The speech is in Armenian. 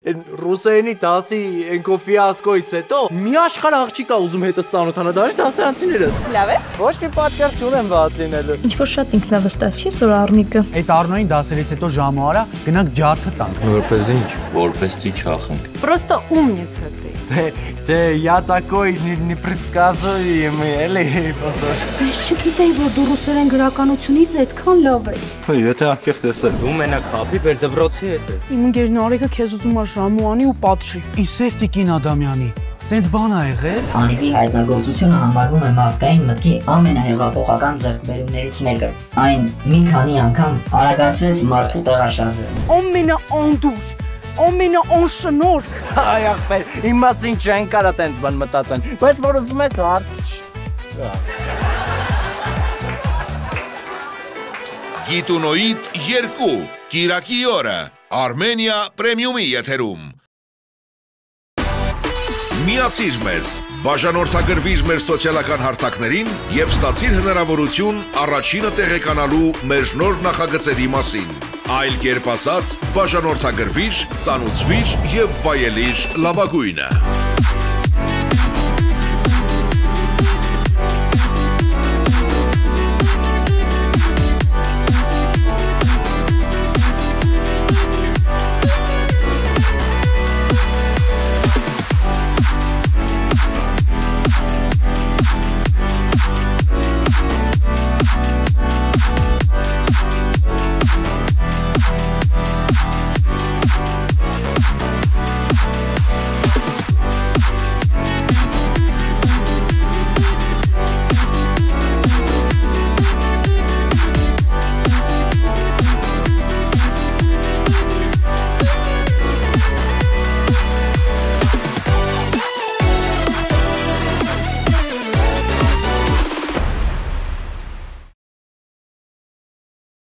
Ռուսերենի դասի ընկո ֆիասկոից հետո մի աշխարհ աղջիկ ա ուզում հետս ծանոթանա, դա դասարանցիներս։ Լավ ես։ Ոչ մի պատճառ չունեմ վատ լինելու։ Ինչ որ շատ ինքնավստահ չի սոր Առնիկը։ Այդ Առնոյին դասերից հետո ժամը արա գնանք ջարդը տանք։ Որպես ինչ, որպեսի չախենք։ Просто умница ты։ Я такой непредсказуемый, էլի ոնց որ։ Ես չգիտեի, որ դու ռուսերեն գրականությունից այդքան լավ ես։ Եթե անկեղծ ես։ Դու մենակ խաբի բեր դպրոցի հետ է։ Իմ ընկերն Արեգը քեզ ուզում ա ժամուանի ու պատժի։ Իսեր Տիկին Ադամյանի։ Տենց բան ա եղել։ Անիվի հայտնագործությունը համարվում է մարդկային մտքի ամենահեղափոխական ձեռքբերումներից մեկը։ Այն մի քանի անգամ արագացրեց մարդու տեղաշարժը։ Ամենաանդուր, ամենաանշնորհք։ Այ ախպեր, իմ մասին չեն կարա տենց բան մտածեն, բայց որ ուզում ես հարց Գիտունոյիդ 2 Կիրակի օրը Արմենիա պրեմիումի եթերում Միացիր մեզ, բաժանորդագրվիր մեր սոցիալական հարթակներին և ստացիր հնարավորություն առաջինը տեղեկանալու մեր նոր նախագծերի մասին։ Այլ կերպ ասած, բաժանորդագրվիր, ծանուցվիր և վայելիր լավագույնը։